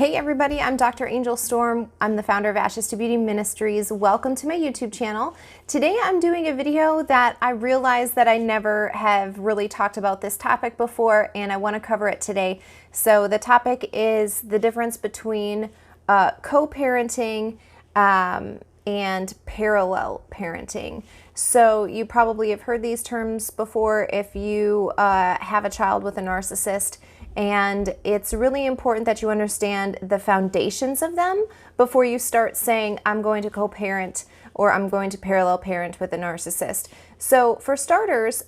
Hey everybody, I'm Dr. Angel Storm. I'm the founder of Ashes to Beauty Ministries. Welcome to my YouTube channel. Today I'm doing a video that I realized that I never have really talked about this topic before, and I want to cover it today. So the topic is the difference between co-parenting and parallel parenting. So you probably have heard these terms before if you have a child with a narcissist. And it's really important that you understand the foundations of them before you start saying, I'm going to co-parent or I'm going to parallel parent with a narcissist. So for starters,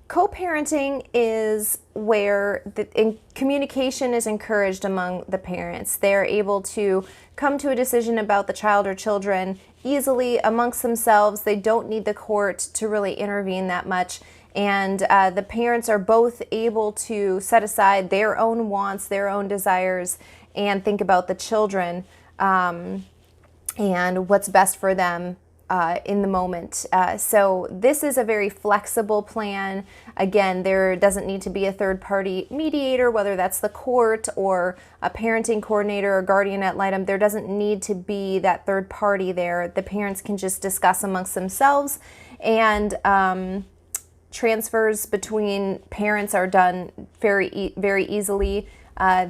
co-parenting is where communication is encouraged among the parents. They're able to come to a decision about the child or children easily amongst themselves. They don't need the court to really intervene that much. And the parents are both able to set aside their own wants, their own desires, and think about the children and what's best for them in the moment. So this is a very flexible plan. Again, there doesn't need to be a third-party mediator, whether that's the court or a parenting coordinator or guardian ad litem. There doesn't need to be that third party there. The parents can just discuss amongst themselves, and transfers between parents are done very easily.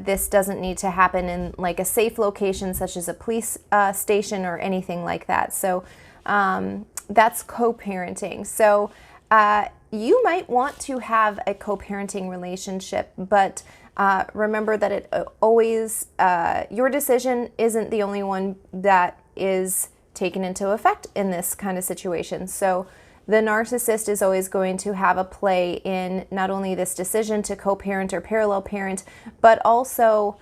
This doesn't need to happen in like a safe location such as a police station or anything like that. So that's co-parenting. So you might want to have a co-parenting relationship, but remember that it always, your decision isn't the only one that is taken into effect in this kind of situation. So the narcissist is always going to have a play in not only this decision to co-parent or parallel parent, but also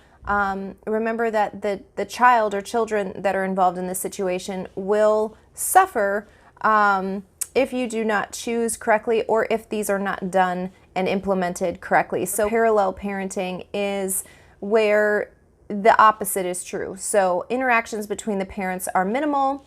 remember that the child or children that are involved in this situation will suffer if you do not choose correctly or if these are not done and implemented correctly. So parallel parenting is where the opposite is true. So interactions between the parents are minimal.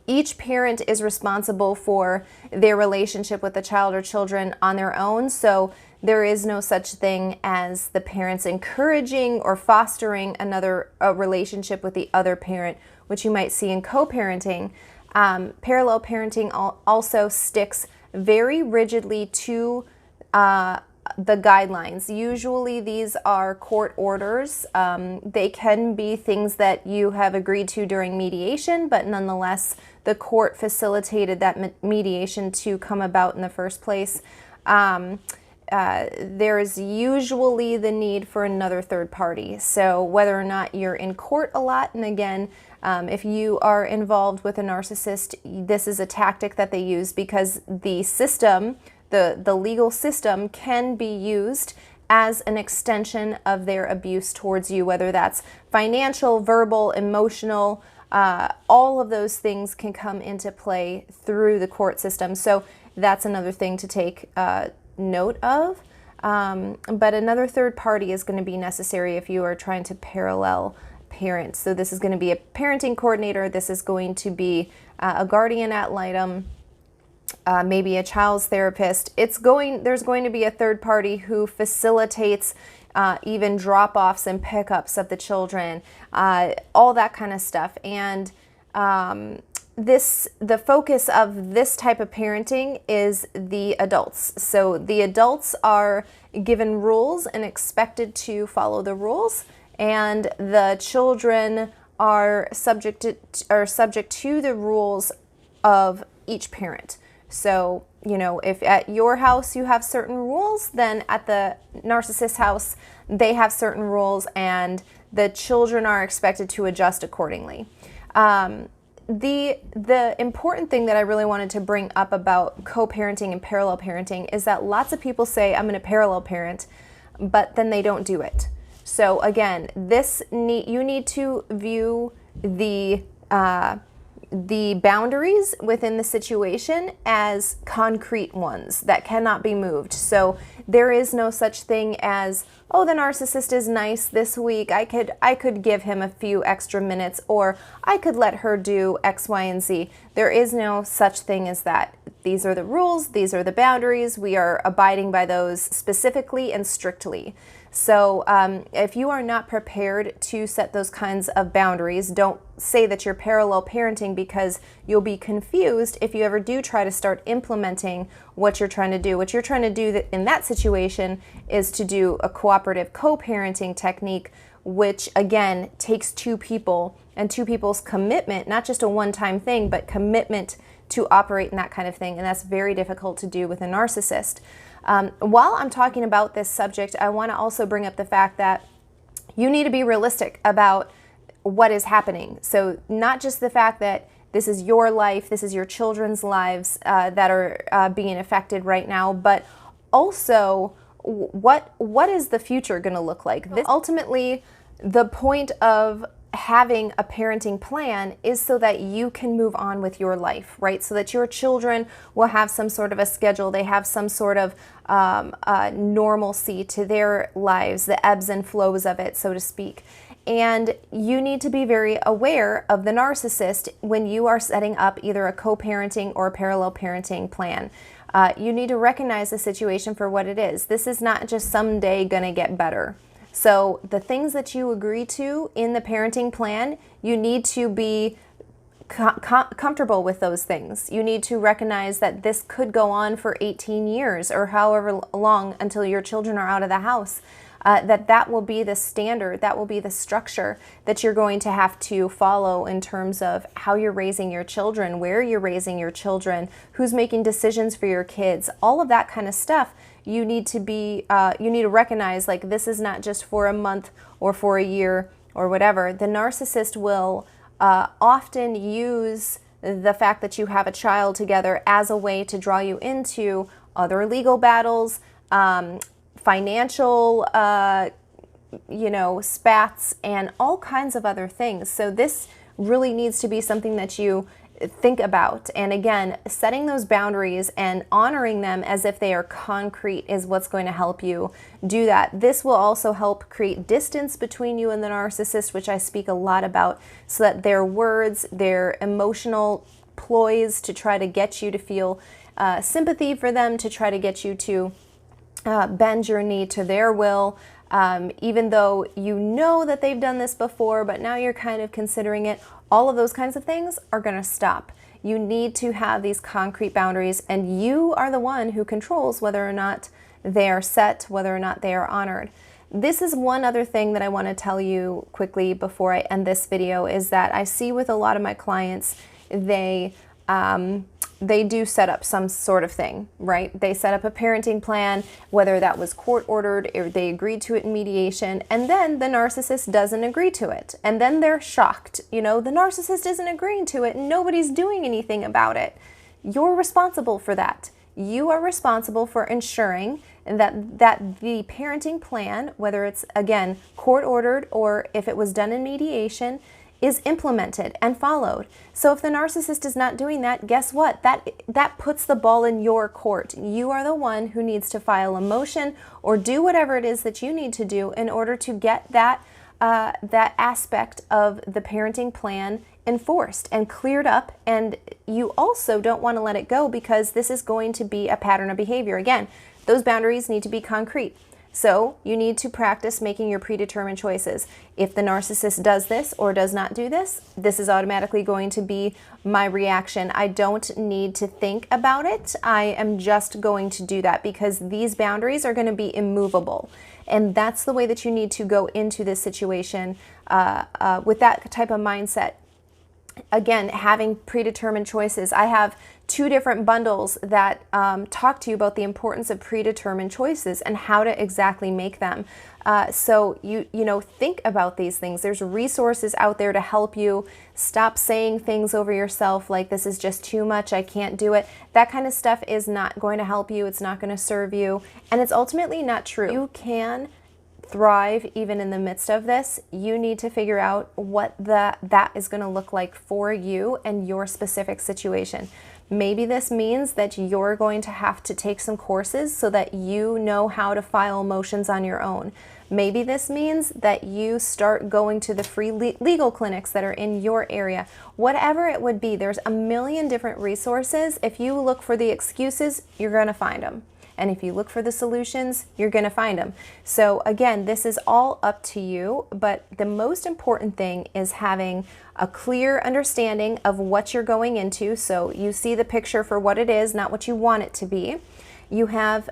Each parent is responsible for their relationship with the child or children on their own, so there is no such thing as the parents encouraging or fostering a relationship with the other parent, which you might see in co-parenting. Parallel parenting also sticks very rigidly to the guidelines. Usually these are court orders. They can be things that you have agreed to during mediation, but nonetheless, the court facilitated that mediation to come about in the first place. There's usually the need for another third party. So whether or not you're in court a lot, and again, if you are involved with a narcissist, this is a tactic that they use because the system, the legal system can be used as an extension of their abuse towards you, whether that's financial, verbal, emotional, all of those things can come into play through the court system. So that's another thing to take note of. But another third party is going to be necessary if you are trying to parallel parent. So this is going to be a parenting coordinator. This is going to be a guardian ad litem. Maybe a child's therapist. There's going to be a third party who facilitates even drop-offs and pickups of the children, all that kind of stuff. And the focus of this type of parenting is the adults. So the adults are given rules and expected to follow the rules, and the children are subject to the rules of each parent. So, you know, if at your house you have certain rules, then at the narcissist house, they have certain rules and the children are expected to adjust accordingly. The important thing that I really wanted to bring up about co-parenting and parallel parenting is that lots of people say, I'm going to parallel parent, but then they don't do it. So again, you need to view the boundaries within the situation as concrete ones that cannot be moved. So there is no such thing as, oh, the narcissist is nice this week. I could give him a few extra minutes, or I could let her do X, Y, and Z. There is no such thing as that. These are the rules. These are the boundaries. We are abiding by those specifically and strictly. So if you are not prepared to set those kinds of boundaries, don't say that you're parallel parenting, because you'll be confused if you ever do try to start implementing what you're trying to do. What you're trying to do in that situation is to do a cooperative co-parenting technique, which again takes two people and two people's commitment, not just a one-time thing, but commitment to operate in that kind of thing. And that's very difficult to do with a narcissist. While I'm talking about this subject, I want to also bring up the fact that you need to be realistic about what is happening. So not just the fact that this is your life, this is your children's lives that are being affected right now, but also what is the future going to look like? Ultimately, the point of having a parenting plan is so that you can move on with your life, right? So that your children will have some sort of a schedule, they have some sort of normalcy to their lives, the ebbs and flows of it, so to speak. And you need to be very aware of the narcissist when you are setting up either a co-parenting or a parallel parenting plan. You need to recognize the situation for what it is. This is not just someday gonna get better. So the things that you agree to in the parenting plan, you need to be comfortable with those things. You need to recognize that this could go on for 18 years or however long until your children are out of the house. That will be the standard, that will be the structure that you're going to have to follow in terms of how you're raising your children, where you're raising your children, who's making decisions for your kids, all of that kind of stuff. You need to be, you need to recognize, like, this is not just for a month or for a year or whatever. The narcissist will often use the fact that you have a child together as a way to draw you into other legal battles, financial, spats, and all kinds of other things. So this really needs to be something that you think about. And again, setting those boundaries and honoring them as if they are concrete is what's going to help you do that. This will also help create distance between you and the narcissist, which I speak a lot about, so that their words, their emotional ploys to try to get you to feel sympathy for them, to try to get you to bend your knee to their will, even though you know that they've done this before, but now you're kind of considering it. All of those kinds of things are going to stop. You need to have these concrete boundaries, and you are the one who controls whether or not they are set, whether or not they are honored. This is one other thing that I want to tell you quickly before I end this video, is that I see with a lot of my clients, they do set up some sort of thing, right? They set up a parenting plan, whether that was court ordered or they agreed to it in mediation, and then the narcissist doesn't agree to it. And then they're shocked. The narcissist isn't agreeing to it and nobody's doing anything about it. You're responsible for that. You are responsible for ensuring that the parenting plan, whether it's, again, court ordered or if it was done in mediation, is implemented and followed. So if the narcissist is not doing that, guess what? That puts the ball in your court. You are the one who needs to file a motion or do whatever it is that you need to do in order to get that aspect of the parenting plan enforced and cleared up. And you also don't want to let it go, because this is going to be a pattern of behavior. Again, those boundaries need to be concrete. So you need to practice making your predetermined choices. If the narcissist does this or does not do this, this is automatically going to be my reaction. I don't need to think about it. I am just going to do that, because these boundaries are going to be immovable. And that's the way that you need to go into this situation with that type of mindset. Again, having predetermined choices. I have 2 different bundles that talk to you about the importance of predetermined choices and how to exactly make them. So you think about these things. There's resources out there to help you. Stop saying things over yourself like, this is just too much, I can't do it. That kind of stuff is not going to help you. It's not going to serve you. And it's ultimately not true. You can thrive even in the midst of this. You need to figure out what that is going to look like for you and your specific situation. Maybe this means that you're going to have to take some courses so that you know how to file motions on your own. Maybe this means that you start going to the free legal clinics that are in your area. Whatever it would be, there's a million different resources. If you look for the excuses, you're going to find them. And if you look for the solutions, you're going to find them. So again, this is all up to you, but the most important thing is having a clear understanding of what you're going into. So you see the picture for what it is, not what you want it to be. You have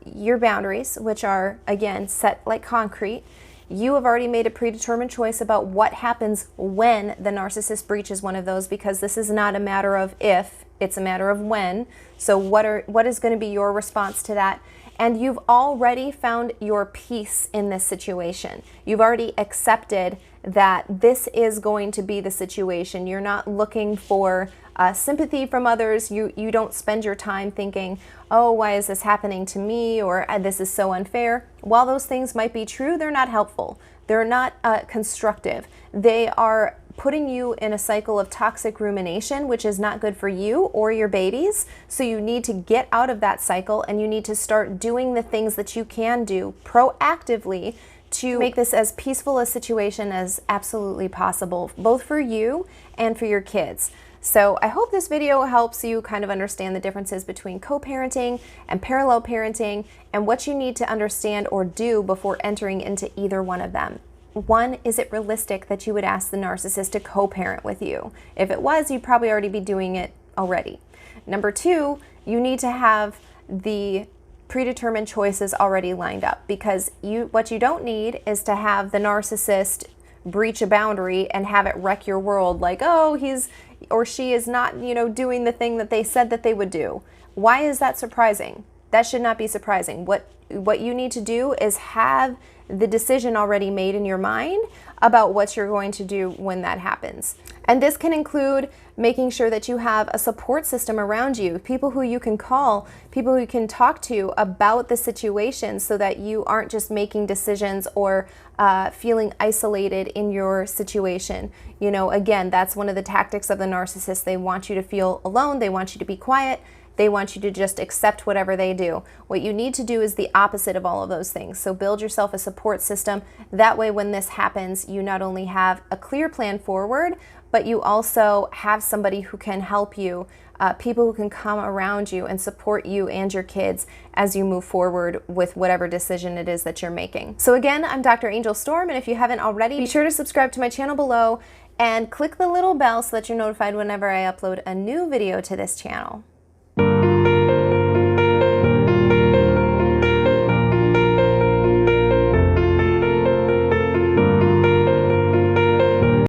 your boundaries, which are, again, set like concrete. You have already made a predetermined choice about what happens when the narcissist breaches one of those, because this is not a matter of if, it's a matter of when. So what is going to be your response to that? And you've already found your peace in this situation. You've already accepted that this is going to be the situation. You're not looking for sympathy from others. You don't spend your time thinking, oh, why is this happening to me? Or this is so unfair. While those things might be true, they're not helpful. They're not constructive. They are putting you in a cycle of toxic rumination, which is not good for you or your babies. So you need to get out of that cycle, and you need to start doing the things that you can do proactively to make this as peaceful a situation as absolutely possible, both for you and for your kids. So I hope this video helps you kind of understand the differences between co-parenting and parallel parenting, and what you need to understand or do before entering into either one of them. One, is it realistic that you would ask the narcissist to co-parent with you? If it was, you'd probably already be doing it already. Number two, you need to have the predetermined choices already lined up, because what you don't need is to have the narcissist breach a boundary and have it wreck your world, like, oh, he's or she is not, doing the thing that they said that they would do. Why is that surprising? That should not be surprising. What you need to do is have the decision already made in your mind about what you're going to do when that happens. And this can include making sure that you have a support system around you, people who you can call, people who you can talk to about the situation, so that you aren't just making decisions or feeling isolated in your situation. Again, that's one of the tactics of the narcissist. They want you to feel alone. They want you to be quiet. They want you to just accept whatever they do. What you need to do is the opposite of all of those things. So build yourself a support system. That way, when this happens, you not only have a clear plan forward, but you also have somebody who can help you, people who can come around you and support you and your kids as you move forward with whatever decision it is that you're making. So again, I'm Dr. Angel Storm, and if you haven't already, be sure to subscribe to my channel below and click the little bell so that you're notified whenever I upload a new video to this channel.